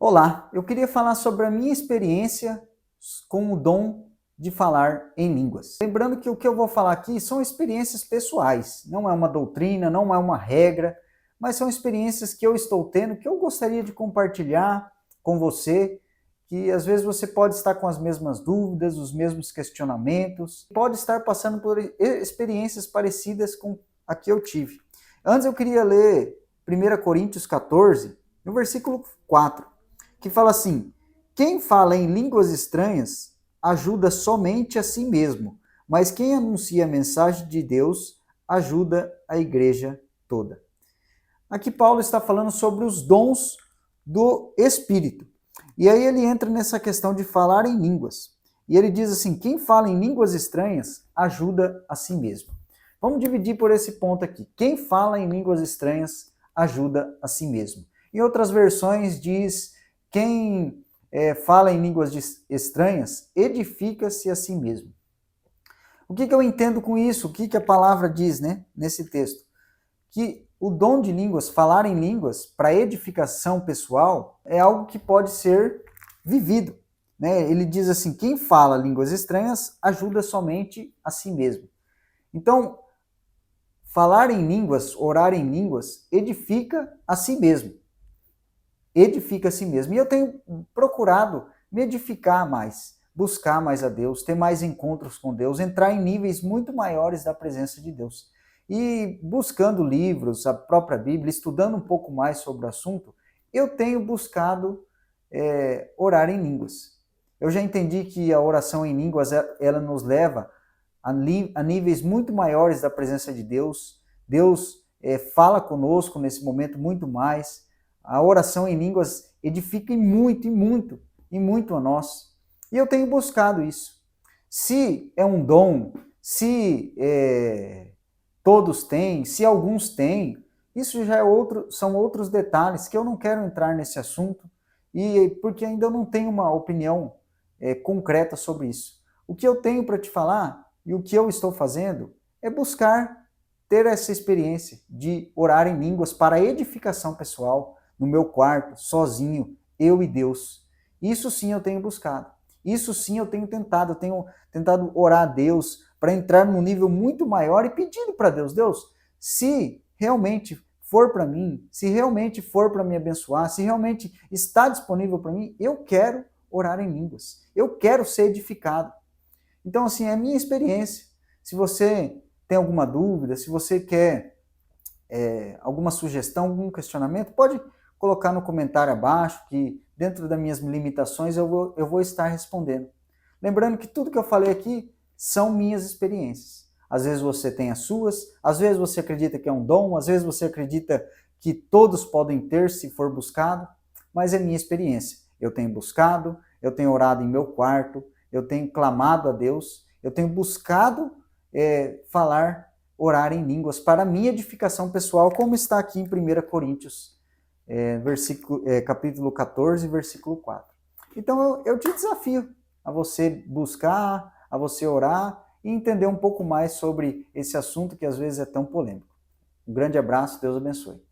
Olá, eu queria falar sobre a minha experiência com o dom de falar em línguas. Lembrando que o que eu vou falar aqui são experiências pessoais, não é uma doutrina, não é uma regra, mas são experiências que eu estou tendo, que eu gostaria de compartilhar com você, que às vezes você pode estar com as mesmas dúvidas, os mesmos questionamentos, pode estar passando por experiências parecidas com a que eu tive. Antes eu queria ler 1 Coríntios 14, no versículo 4. Que fala assim: quem fala em línguas estranhas ajuda somente a si mesmo, mas quem anuncia a mensagem de Deus ajuda a igreja toda. Aqui Paulo está falando sobre os dons do Espírito. E aí ele entra nessa questão de falar em línguas. E ele diz assim: quem fala em línguas estranhas ajuda a si mesmo. Vamos dividir por esse ponto aqui. Quem fala em línguas estranhas ajuda a si mesmo. Em outras versões diz: quem fala em línguas estranhas edifica-se a si mesmo. O que eu entendo com isso? O que a palavra diz, né, nesse texto? Que o dom de línguas, falar em línguas, para edificação pessoal, é algo que pode ser vivido. Né? Ele diz assim: quem fala línguas estranhas ajuda somente a si mesmo. Então, falar em línguas, orar em línguas, edifica a si mesmo. Edifica a si mesmo. E eu tenho procurado me edificar mais, buscar mais a Deus, ter mais encontros com Deus, entrar em níveis muito maiores da presença de Deus. E buscando livros, a própria Bíblia, estudando um pouco mais sobre o assunto, eu tenho buscado orar em línguas. Eu já entendi que a oração em línguas, ela nos leva a níveis muito maiores da presença de Deus. Deus fala conosco nesse momento muito mais. A oração em línguas edifica em muito a nós. E eu tenho buscado isso. Se é um dom, se todos têm, se alguns têm, isso já são outros detalhes que eu não quero entrar nesse assunto, e porque ainda eu não tenho uma opinião concreta sobre isso. O que eu tenho para te falar e o que eu estou fazendo é buscar ter essa experiência de orar em línguas para edificação pessoal, no meu quarto, sozinho, eu e Deus. Isso sim eu tenho buscado. Isso sim eu tenho tentado orar a Deus para entrar num nível muito maior e pedindo para Deus, se realmente for para mim, se realmente for para me abençoar, se realmente está disponível para mim, eu quero orar em línguas. Eu quero ser edificado. Então, assim, é a minha experiência. Se você tem alguma dúvida, se você quer alguma sugestão, algum questionamento, pode colocar no comentário abaixo, que dentro das minhas limitações eu vou estar respondendo. Lembrando que tudo que eu falei aqui são minhas experiências. Às vezes você tem as suas, às vezes você acredita que é um dom, às vezes você acredita que todos podem ter se for buscado, mas é minha experiência. Eu tenho buscado, eu tenho orado em meu quarto, eu tenho clamado a Deus, eu tenho buscado orar em línguas para minha edificação pessoal, como está aqui em 1 Coríntios, capítulo 14, versículo 4. Então eu te desafio a você buscar, a você orar e entender um pouco mais sobre esse assunto que às vezes é tão polêmico. Um grande abraço, Deus abençoe.